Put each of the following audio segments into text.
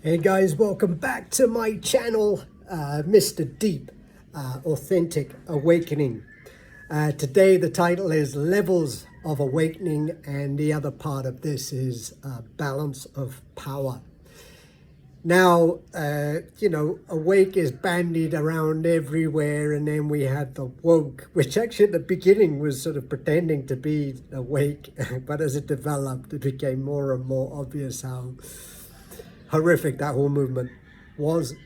Hey guys, welcome back to my channel, Mr. Deep, Authentic Awakening. Today the title is Levels of Awakening, and the other part of this is Balance of Power. Now, awake is bandied around everywhere, and then we had the woke, which actually at the beginning was sort of pretending to be awake, but as it developed, it became more and more obvious how horrific that whole movement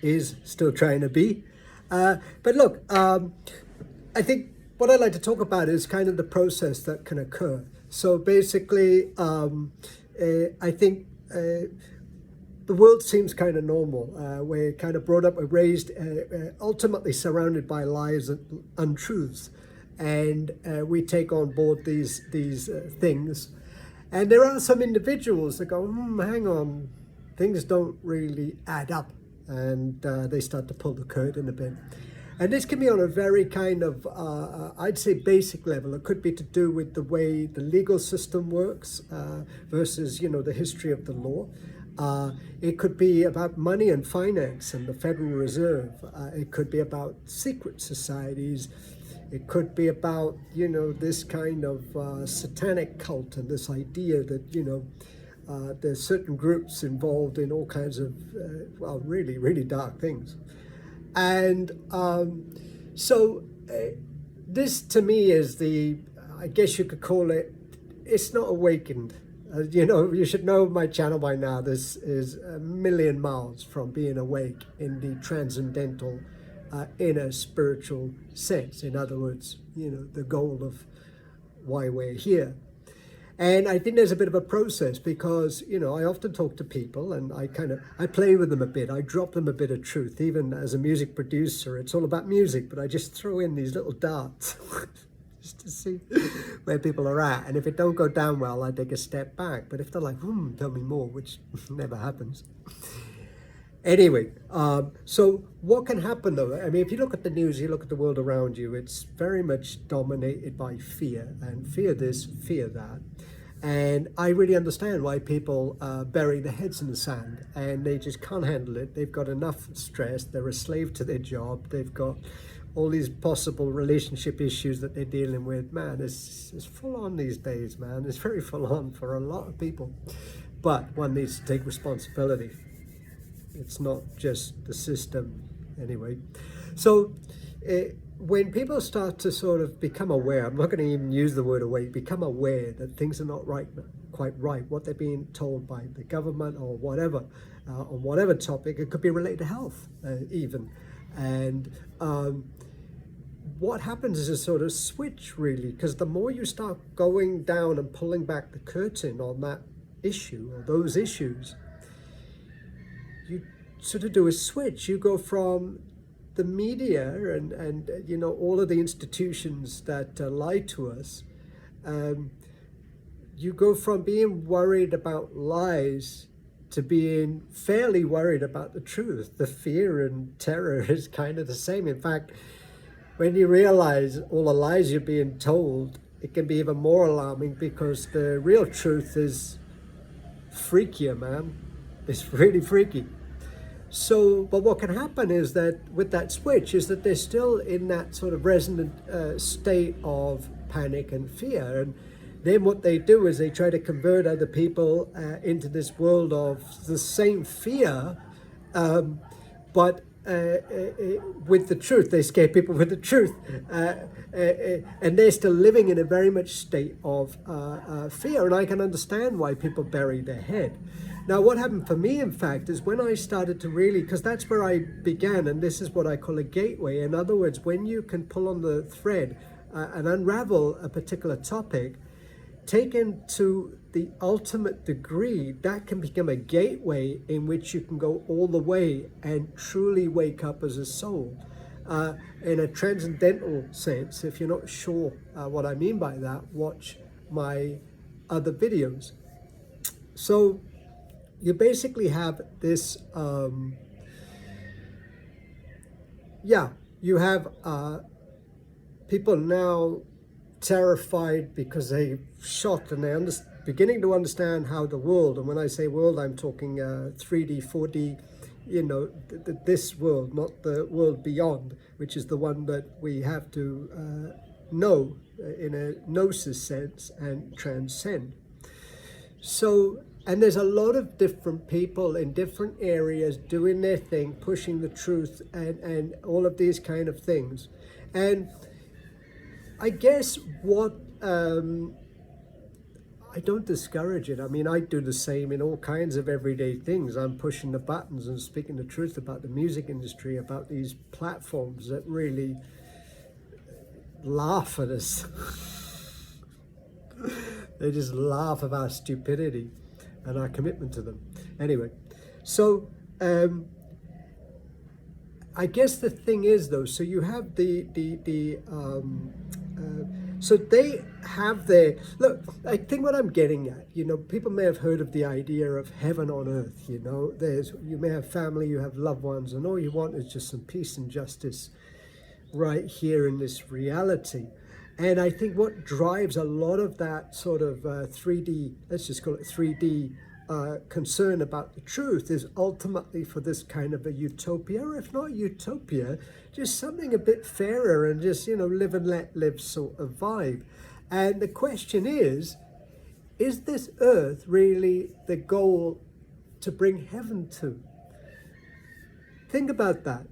is still trying to be. But look, I think what I'd like to talk about is kind of the process that can occur. So basically, I think the world seems kind of normal. We're kind of brought up, we're raised, ultimately surrounded by lies and untruths. And we take on board these things. And there are some individuals that go, hang on, things don't really add up, and they start to pull the curtain a bit. And this can be on a very kind of, I'd say, basic level. It could be to do with the way the legal system works versus, the history of the law. It could be about money and finance and the Federal Reserve. It could be about secret societies. It could be about, this kind of satanic cult and this idea that, there's certain groups involved in all kinds of, really, really dark things. And so this to me is I guess you could call it, it's not awakened. You should know my channel by now. This is a million miles from being awake in the transcendental, inner spiritual sense. In other words, the goal of why we're here. And I think there's a bit of a process because, I often talk to people and I play with them a bit. I drop them a bit of truth. Even as a music producer, it's all about music, but I just throw in these little darts just to see where people are at. And if it don't go down well, I take a step back. But if they're like, tell me more, which never happens. Anyway, so what can happen though? I mean, if you look at the news, you look at the world around you, it's very much dominated by fear, and fear this, fear that. And I really understand why people bury their heads in the sand and they just can't handle it. They've got enough stress. They're a slave to their job. They've got all these possible relationship issues that they're dealing with. Man, it's full on these days, man. It's very full on for a lot of people. But one needs to take responsibility. It's not just the system anyway. So when people start to sort of become aware, I'm not going to even use the word awake, become aware that things are not quite right, what they're being told by the government or whatever, on whatever topic, it could be related to health even. And what happens is a sort of switch really, because the more you start going down and pulling back the curtain on that issue or those issues, you sort of do a switch. You go from the media and all of the institutions that lie to us. You go from being worried about lies to being fairly worried about the truth. The fear and terror is kind of the same. In fact, when you realize all the lies you're being told, it can be even more alarming because the real truth is freakier, man. It's really freaky. So, but what can happen is that with that switch is that they're still in that sort of resonant state of panic and fear. And then what they do is they try to convert other people into this world of the same fear, but with the truth. They scare people with the truth. And they're still living in a very much state of fear. And I can understand why people bury their head. Now, what happened for me, in fact, is when I started to really, because that's where I began, and this is what I call a gateway. In other words, when you can pull on the thread and unravel a particular topic, taken to the ultimate degree, that can become a gateway in which you can go all the way and truly wake up as a soul. In a transcendental sense, if you're not sure what I mean by that, watch my other videos. So you basically have this, you have people now terrified because they shot and beginning to understand how the world, and when I say world, I'm talking 3D, 4D, you know, this world, not the world beyond, which is the one that we have to know in a gnosis sense and transcend. So, and there's a lot of different people in different areas doing their thing, pushing the truth and all of these kind of things. And I guess what, I don't discourage it. I mean, I do the same in all kinds of everyday things. I'm pushing the buttons and speaking the truth about the music industry, about these platforms that really laugh at us. They just laugh at our stupidity and our commitment to them. Anyway, so I guess the thing is, though, so you have so they have their, look, I think what I'm getting at, you know, people may have heard of the idea of heaven on earth, you know, you may have family, you have loved ones, and all you want is just some peace and justice right here in this reality. And I think what drives a lot of that sort of 3D, let's just call it 3D concern about the truth is ultimately for this kind of a utopia, or if not utopia, just something a bit fairer and just, you know, live and let live sort of vibe. And the question is this earth really the goal to bring heaven to? Think about that.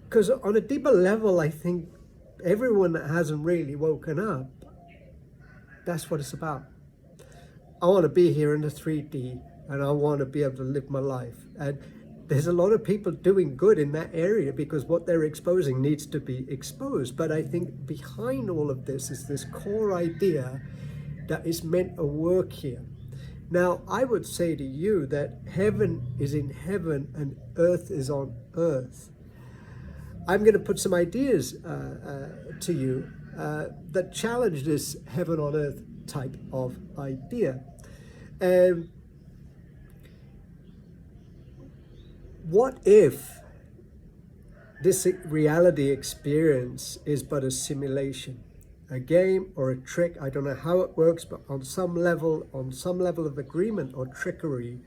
Because on a deeper level, I think everyone that hasn't really woken up, that's what it's about. I want to be here in the 3D and I want to be able to live my life. And there's a lot of people doing good in that area because what they're exposing needs to be exposed. But I think behind all of this is this core idea that is meant to work here. Now, I would say to you that heaven is in heaven and earth is on earth. I'm going to put some ideas to you that challenge this heaven on earth type of idea. What if this reality experience is but a simulation, a game or a trick? I don't know how it works, but on some level of agreement or trickery,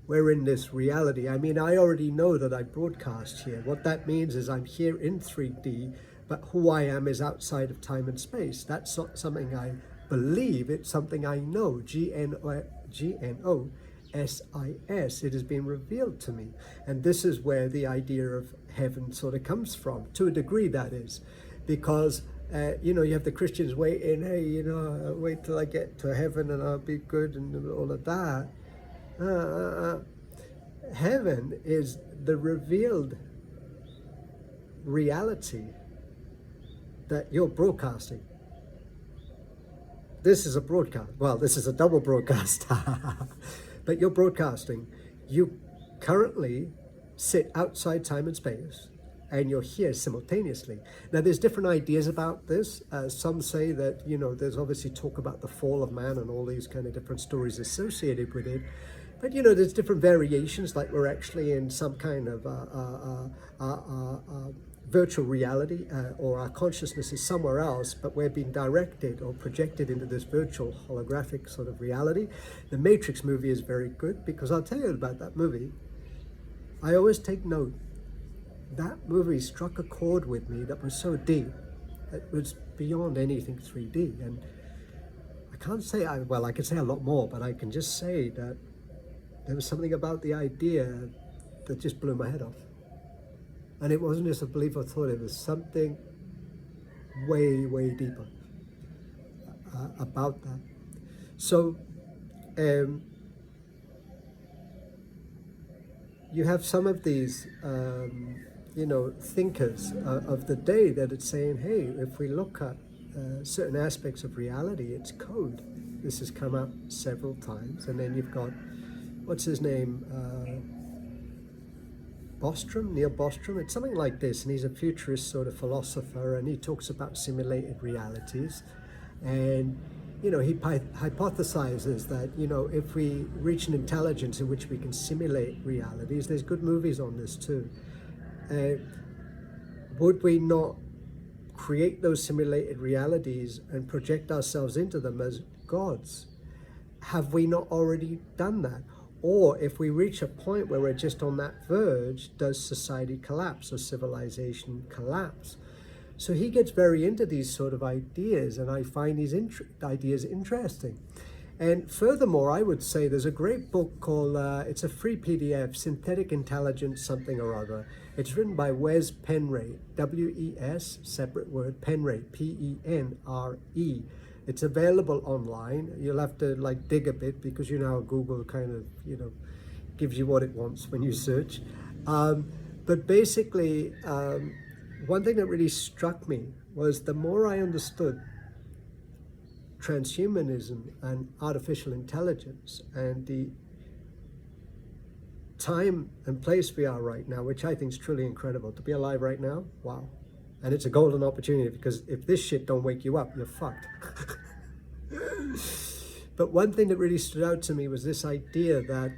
we're in this reality. I mean, I already know that I broadcast here. What that means is I'm here in 3D, but who I am is outside of time and space. That's not something I believe, it's something I know. Gnosis. It has been revealed to me. And this is where the idea of heaven sort of comes from, to a degree, that is. Because, you know, you have the Christians waiting, hey, you know, wait till I get to heaven and I'll be good and all of that. Heaven is the revealed reality that you're broadcasting. This is a broadcast. Well, this is a double broadcast. But you're broadcasting. You currently sit outside time and space, and you're here simultaneously. Now, there's different ideas about this. Some say that, you know, there's obviously talk about the fall of man and all these kind of different stories associated with it. But, you know, there's different variations, like we're actually in some kind of virtual reality, or our consciousness is somewhere else, but we're being directed or projected into this virtual holographic sort of reality. The Matrix movie is very good, because I'll tell you about that movie. I always take note. That movie struck a chord with me that was so deep. It was beyond anything 3D. And I can't say, I can say a lot more, but I can just say that there was something about the idea that just blew my head off. And it wasn't just a belief or thought, it was something way, way deeper about that. So, you have some of these, you know, thinkers of the day that it's saying, hey, if we look at certain aspects of reality, it's code. This has come up several times. And then you've got, what's his name? Neil Bostrom, it's something like this, and he's a futurist sort of philosopher, and he talks about simulated realities. And, you know, he hypothesizes that, you know, if we reach an intelligence in which we can simulate realities, there's good movies on this too. Would we not create those simulated realities and project ourselves into them as gods. Have we not already done that? Or if we reach a point where we're just on that verge, does society collapse or civilization collapse? So he gets very into these sort of ideas, and I find these ideas interesting. And furthermore, I would say there's a great book called, it's a free PDF, Synthetic Intelligence something or other. It's written by Wes Penre, W-E-S, separate word, Penre, P-E-N-R-E. It's available online. You'll have to like dig a bit because you know how Google kind of, gives you what it wants when you search. But basically, one thing that really struck me was the more I understood transhumanism and artificial intelligence and the time and place we are right now, which I think is truly incredible. To be alive right now, wow. And it's a golden opportunity, because if this shit don't wake you up, you're fucked. But one thing that really stood out to me was this idea that,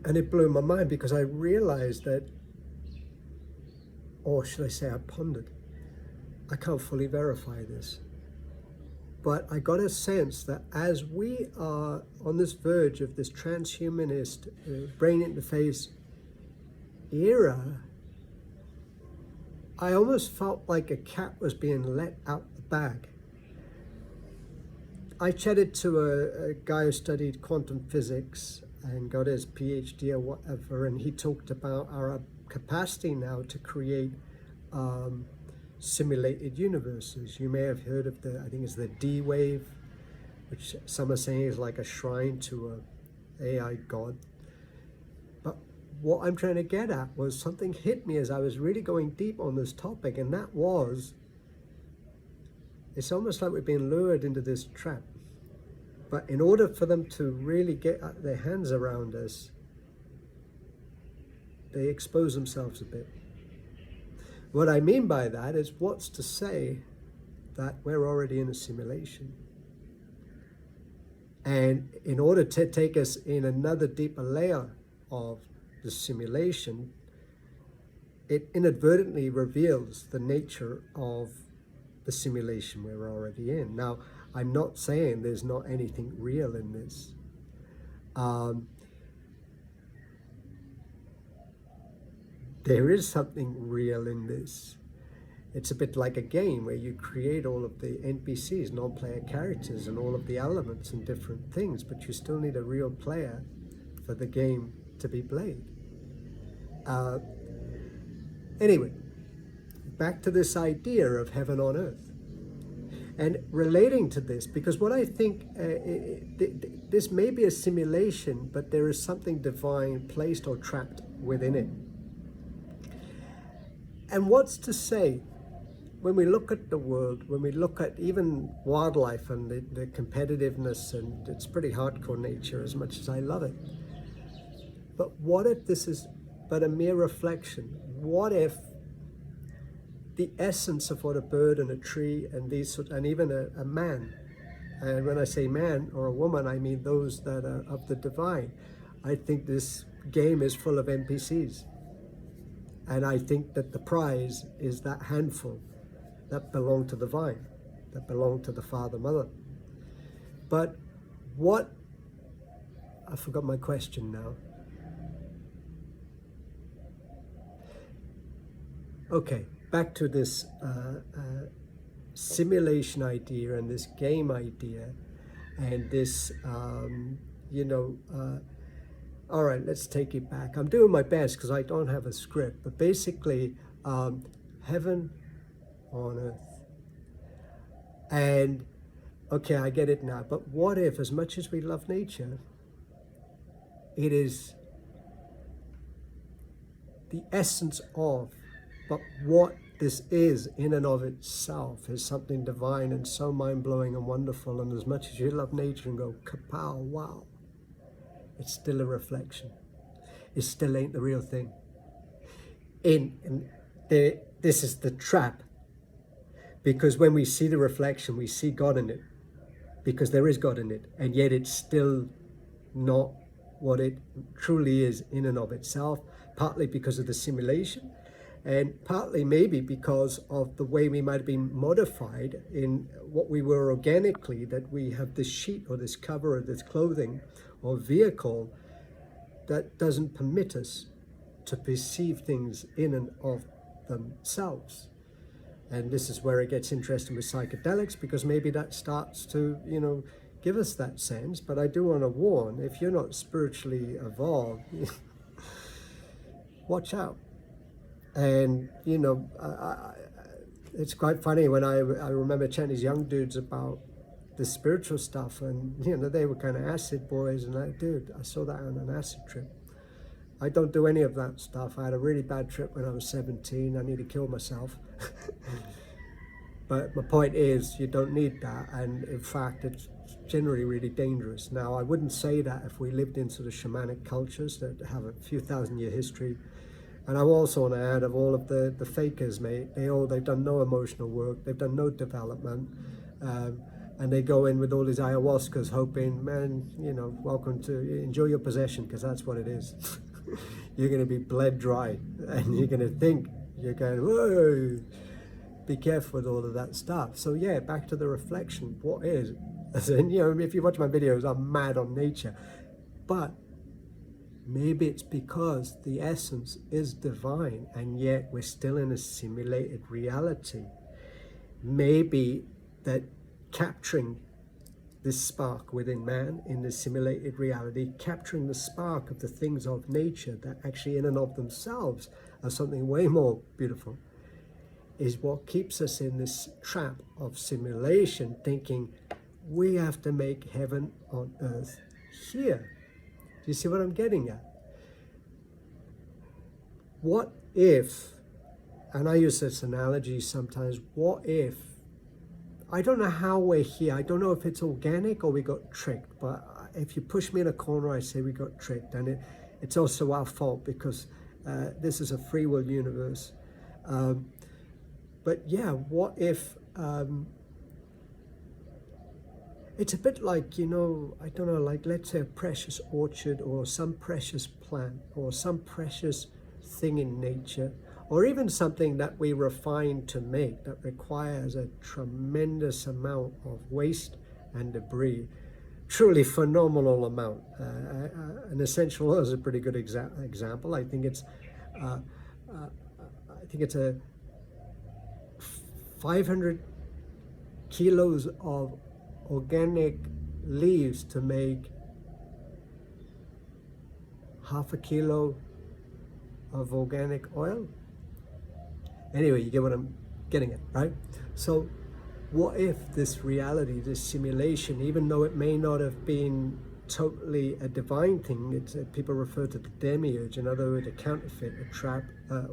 and it blew my mind, because I realized that, or should I say I pondered, I can't fully verify this, but I got a sense that as we are on this verge of this transhumanist brain interface era, I almost felt like a cat was being let out the bag. I chatted to a guy who studied quantum physics and got his PhD or whatever, and he talked about our capacity now to create simulated universes. You may have heard of I think it's the D wave, which some are saying is like a shrine to a AI god. But what I'm trying to get at was something hit me as I was really going deep on this topic, and that was, it's almost like we're being lured into this trap. But in order for them to really get their hands around us, they expose themselves a bit. What I mean by that is, what's to say that we're already in a simulation? And in order to take us in another deeper layer of the simulation, it inadvertently reveals the nature of the simulation we're already in. Now, I'm not saying there's not anything real in this. There is something real in this. It's a bit like a game where you create all of the NPCs, non-player characters, and all of the elements and different things, but you still need a real player for the game to be played. Anyway, back to this idea of heaven on earth. And relating to this, because what I think, this may be a simulation, but there is something divine placed or trapped within it. And what's to say, when we look at the world, when we look at even wildlife and the competitiveness and its pretty hardcore nature, as much as I love it, but what if this is but a mere reflection? What if the essence of what a bird and a tree and and even a man, and when I say man or a woman, I mean those that are of the divine. I think this game is full of NPCs. And I think that the prize is that handful that belong to the vine, that belong to the Father, Mother. But what, I forgot my question now. Okay, back to this simulation idea and this game idea and this, all right, let's take it back. I'm doing my best because I don't have a script, but basically, heaven on earth. And, okay, I get it now, but what if, as much as we love nature, it is the essence of, but what this is in and of itself is something divine and so mind-blowing and wonderful, and as much as you love nature and go, kapow, wow, it's still a reflection. It still ain't the real thing. This is the trap. Because when we see the reflection, we see God in it. Because there is God in it. And yet it's still not what it truly is in and of itself. Partly because of the simulation. And partly maybe because of the way we might have been modified in what we were organically, that we have this sheet or this cover or this clothing or vehicle that doesn't permit us to perceive things in and of themselves. And this is where it gets interesting with psychedelics, because maybe that starts to, give us that sense. But I do want to warn, if you're not spiritually evolved, watch out. And, it's quite funny when I remember chatting to these young dudes about the spiritual stuff, and, they were kind of acid boys, and I saw that on an acid trip. I don't do any of that stuff. I had a really bad trip when I was 17. I need to kill myself. But my point is, you don't need that, and in fact, it's generally really dangerous. Now, I wouldn't say that if we lived in sort of shamanic cultures that have a few thousand-year history. And I also want to add, of all of the fakers, mate, they've done no emotional work, they've done no development, and they go in with all these ayahuascas hoping, man, welcome to, enjoy your possession, because that's what it is. You're going to be bled dry, and you're going to think, you're going, whoa, be careful with all of that stuff. So yeah, back to the reflection, what is, as in, if you watch my videos, I'm mad on nature, but maybe it's because the essence is divine, and yet we're still in a simulated reality. Maybe that capturing this spark within man in this simulated reality, capturing the spark of the things of nature that actually in and of themselves are something way more beautiful, is what keeps us in this trap of simulation, thinking we have to make heaven on earth here. Do you see what I'm getting at? What if, and I use this analogy sometimes, what if, I don't know how we're here, I don't know if it's organic or we got tricked, but if you push me in a corner, I say we got tricked, and it's also our fault, because this is a free will universe. But yeah, what if, it's a bit like, I don't know, like let's say a precious orchard or some precious plant or some precious thing in nature, or even something that we refine to make that requires a tremendous amount of waste and debris, truly phenomenal amount. An essential oil is a pretty good example. I think it's a 500 kilos of organic leaves to make half a kilo of organic oil. Anyway, you get what I'm getting at, right? So what if this reality, this simulation, even though it may not have been totally a divine thing, it's people refer to the demiurge, in other words, a counterfeit, a trap,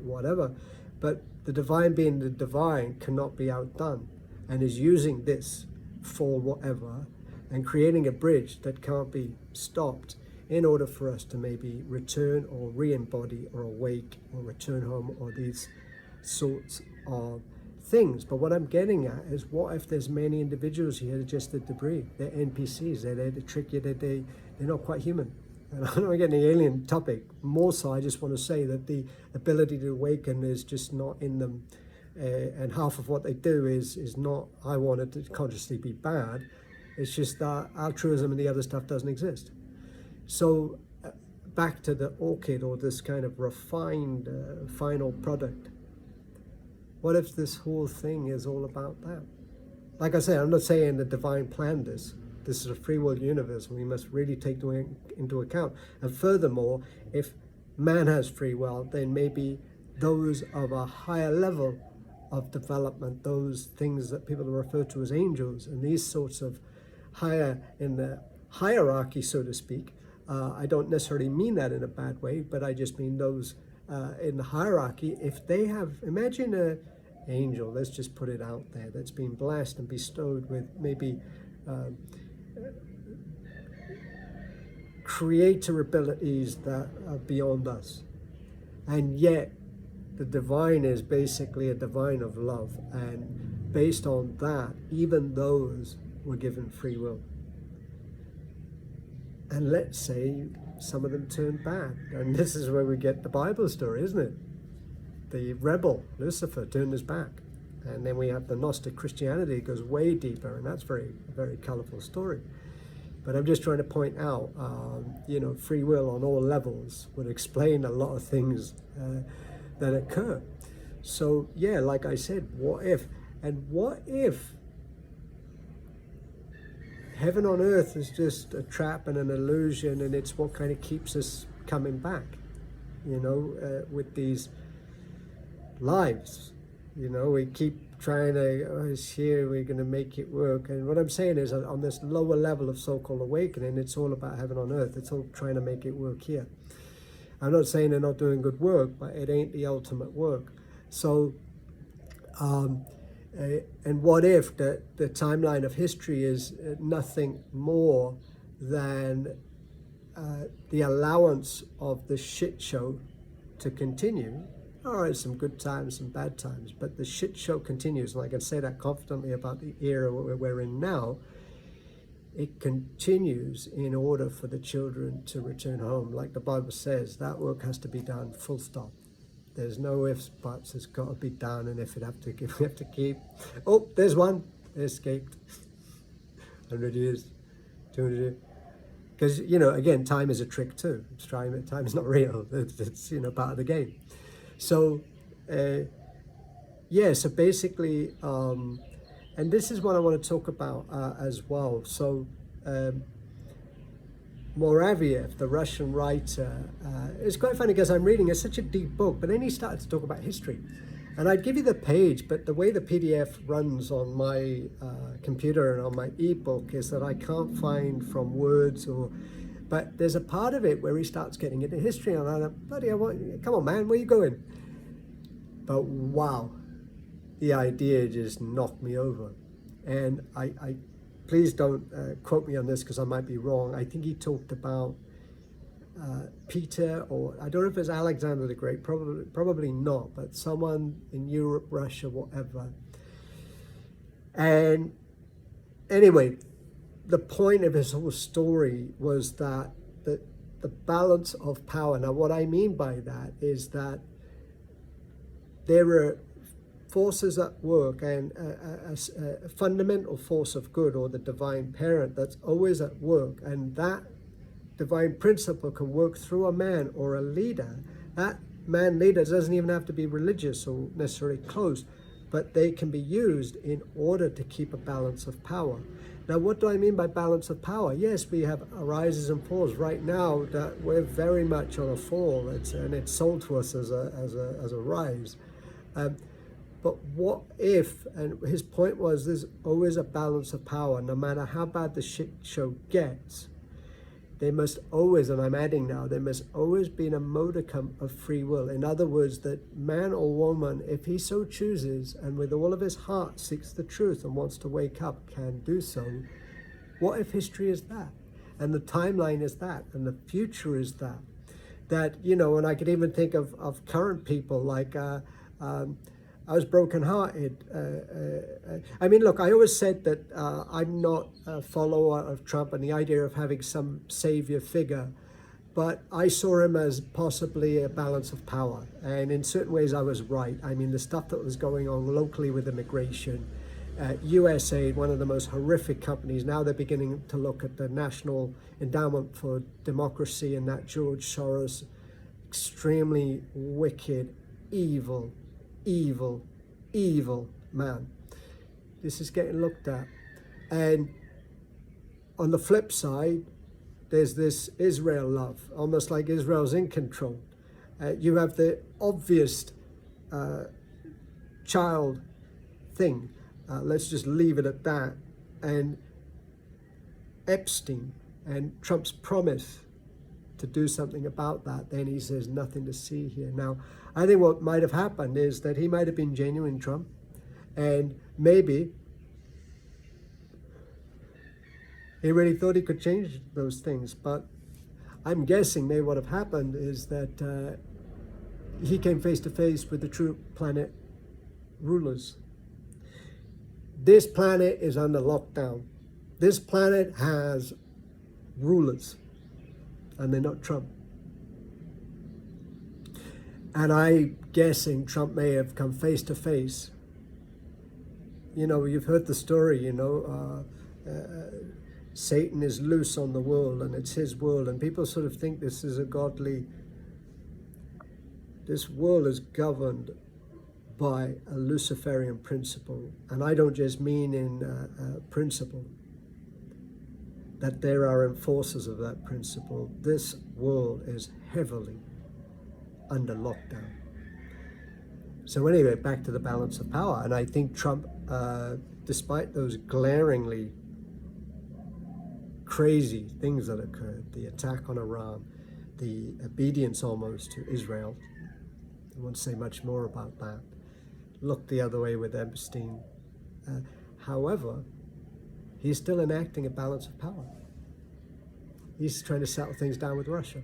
whatever, but the divine being the divine cannot be outdone, and is using this for whatever, and creating a bridge that can't be stopped in order for us to maybe return or re-embody or awake or return home, or these sorts of things. But what I'm getting at is, what if there's many individuals here that are just the debris? They're NPCs, they're there to trick you, they're not quite human. And I don't want to get any alien topic, more so I just want to say that the ability to awaken is just not in them, and half of what they do is not, I want it to consciously be bad, it's just that altruism and the other stuff doesn't exist. So back to the orchid, or this kind of refined final product. What if this whole thing is all about that? Like I said, I'm not saying the divine planned this. This is a free will universe, and we must really take into account. And furthermore, if man has free will, then maybe those of a higher level of development, those things that people refer to as angels, and these sorts of higher in the hierarchy, so to speak, I don't necessarily mean that in a bad way, but I just mean those in the hierarchy, if they have, imagine an angel, let's just put it out there, that's been blessed and bestowed with maybe creator abilities that are beyond us, and yet the divine is basically a divine of love, and based on that, even those were given free will. And let's say some of them turned bad, and this is where we get the Bible story, isn't it? the rebel, Lucifer, turned his back. And then we have the Gnostic Christianity, it goes way deeper, and that's a very colorful story. But I'm just trying to point out, free will on all levels would explain a lot of things that occur. So yeah, like I said, what if? And what if heaven on earth is just a trap and an illusion, and it's what kind of keeps us coming back, with these lives. We keep trying to, it's here, we're going to make it work. And what I'm saying is, on this lower level of so-called awakening, it's all about heaven on earth. It's all trying to make it work here. I'm not saying they're not doing good work, but it ain't the ultimate work. So, and what if the timeline of history is nothing more than the allowance of the shit show to continue? All right, some good times, some bad times, but the shit show continues, and I can say that confidently about the era we're in now. It continues in order for the children to return home. Like the Bible says, that work has to be done, full stop. There's no ifs, buts, it's got to be done, and if we have to keep. Oh, there's one, they escaped. 100 years, 200 years. Because, again, time is a trick too. Time is not real, it's part of the game. So, so basically, and this is what I want to talk about as well. So, Moraviev, the Russian writer, it's quite funny because I'm reading, it's such a deep book, but then he started to talk about history. And I'd give you the page, but the way the PDF runs on my computer and on my ebook is that I can't find from words but there's a part of it where he starts getting into history, and I'm like, bloody hell, come on man, where you going? But wow, the idea just knocked me over. And I please don't quote me on this because I might be wrong. I think he talked about Peter, or I don't know if it's Alexander the Great, probably not, but someone in Europe, Russia, whatever. And anyway, the point of his whole story was that the balance of power. Now, what I mean by that is that there are forces at work, and a fundamental force of good, or the divine parent, that's always at work, and that divine principle can work through a man or a leader. That man leader doesn't even have to be religious or necessarily close, but they can be used in order to keep a balance of power. Now, what do I mean by balance of power? Yes, we have rises and falls. Right now, that we're very much on a fall, and it's sold to us as a rise. But what if, and his point was, there's always a balance of power. No matter how bad the shit show gets, there must always, and I'm adding now, there must always be a modicum of free will. In other words, that man or woman, if he so chooses, and with all of his heart seeks the truth and wants to wake up, can do so. What if history is that? And the timeline is that, and the future is that. That, and I could even think of current people, like, I was brokenhearted. I mean, look, I always said that I'm not a follower of Trump and the idea of having some savior figure, but I saw him as possibly a balance of power. And in certain ways, I was right. I mean, the stuff that was going on locally with immigration, USAID, one of the most horrific companies, now they're beginning to look at the National Endowment for Democracy and that George Soros, extremely wicked, evil man. This is getting looked at. And on the flip side, there's this Israel love, almost like Israel's in control. You have the obvious child thing. Let's just leave it at that. And Epstein and Trump's promise to do something about that, then he says nothing to see here. Now, I think what might have happened is that he might have been genuine Trump, and maybe he really thought he could change those things. But I'm guessing maybe what have happened is that he came face to face with the true planet rulers. This planet is under lockdown. This planet has rulers, and they're not Trump. And I'm guessing Trump may have come face to face. You know, you've heard the story, you know, Satan is loose on the world and it's his world, and people sort of think this is a godly, this world is governed by a Luciferian principle. And I don't just mean in principle, that there are enforcers of that principle. This world is heavily under lockdown. So anyway, back to the balance of power. And I think Trump, despite those glaringly crazy things that occurred, the attack on Iran, the obedience almost to Israel, I won't say much more about that, looked the other way with Epstein. However, he's still enacting a balance of power. He's trying to settle things down with Russia.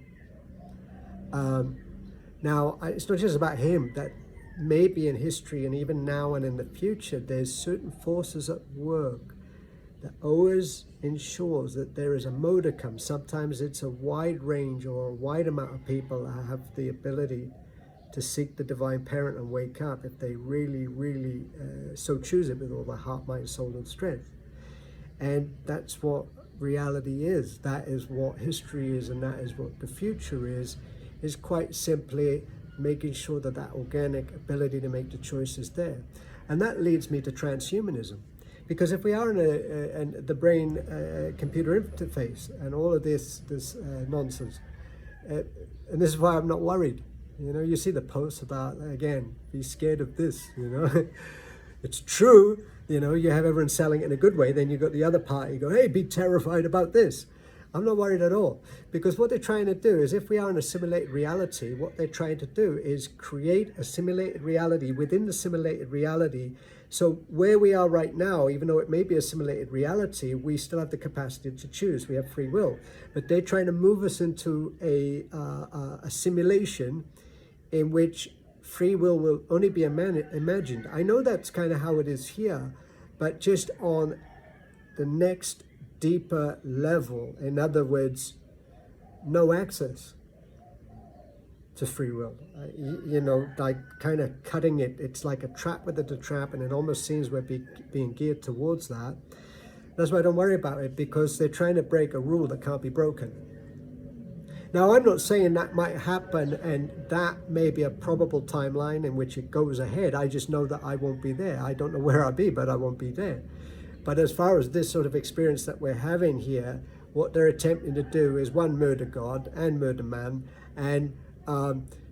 Now, it's not just about him, that maybe in history and even now and in the future, there's certain forces at work that always ensures that there is a modicum. Sometimes it's a wide range or a wide amount of people that have the ability to seek the divine parent and wake up if they really, really so choose it with all their heart, mind, soul, and strength. And that's what reality is. That is what history is, and that is what the future is quite simply making sure that that organic ability to make the choice is there. And that leads me to transhumanism. Because if we are in the brain computer interface and all of this nonsense, and this is why I'm not worried. You know, you see the posts about, again, be scared of this, you know. It's true, you know, you have everyone selling it in a good way, then you've got the other party go, hey, be terrified about this. I'm not worried at all, because what they're trying to do is, if we are in a simulated reality, what they're trying to do is create a simulated reality within the simulated reality. So where we are right now, even though it may be a simulated reality, we still have the capacity to choose. We have free will. But they're trying to move us into a simulation in which free will only be imagined. I know that's kind of how it is here, but just on the next deeper level, in other words, no access to free will. You know, like kind of cutting it. It's like a trap within a trap, and it almost seems we're being geared towards that. That's why I don't worry about it, because they're trying to break a rule that can't be broken. Now, I'm not saying that might happen, and that may be a probable timeline in which it goes ahead. I just know that I won't be there. I don't know where I'll be, but I won't be there. But as far as this sort of experience that we're having here, what they're attempting to do is, one, murder God and murder man, and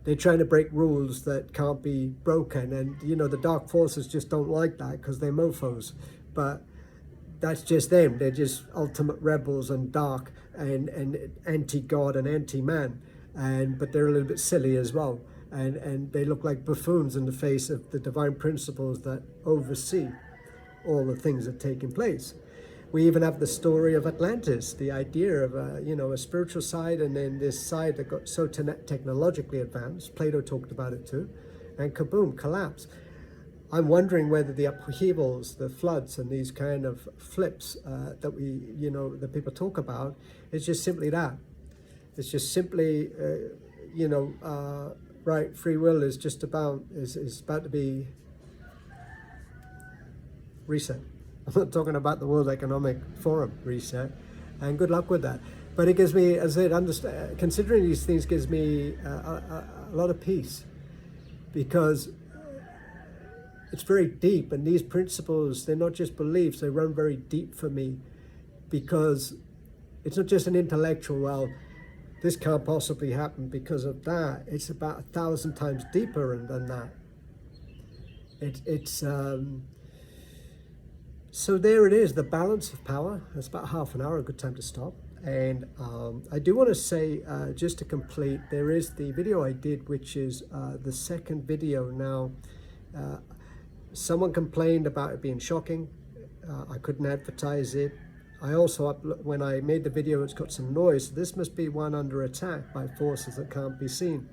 they're trying to break rules that can't be broken. And, you know, the dark forces just don't like that because they're mofos. But that's just them. They're just ultimate rebels and dark and anti-God and anti-man. But they're a little bit silly as well. And they look like buffoons in the face of the divine principles that oversee all the things that are taking place. We even have the story of Atlantis, the idea of a spiritual side, and then this side that got so technologically advanced. Plato talked about it too, and kaboom, collapse. I'm wondering whether the upheavals, the floods, and these kind of flips that people talk about is just simply that. It's just simply, right? Free will is just about to be reset. I'm not talking about the World Economic Forum reset, and good luck with that. But it gives me, as I said, considering these things gives me a lot of peace, because it's very deep, and these principles, they're not just beliefs, they run very deep for me, because it's not just an intellectual, well, this can't possibly happen because of that. It's about 1,000 times deeper than that. So there it is, the balance of power. It's about half an hour, a good time to stop. And I do want to say, just to complete, there is the video I did, which is the second video now. Someone complained about it being shocking. I couldn't advertise it. I also, when I made the video, it's got some noise. This must be one under attack by forces that can't be seen.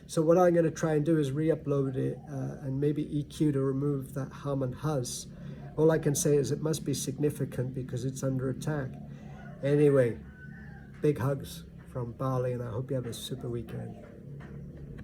So what I'm going to try and do is re-upload it and maybe EQ to remove that hum and huss. All I can say is it must be significant because it's under attack. Anyway, big hugs from Bali, and I hope you have a super weekend.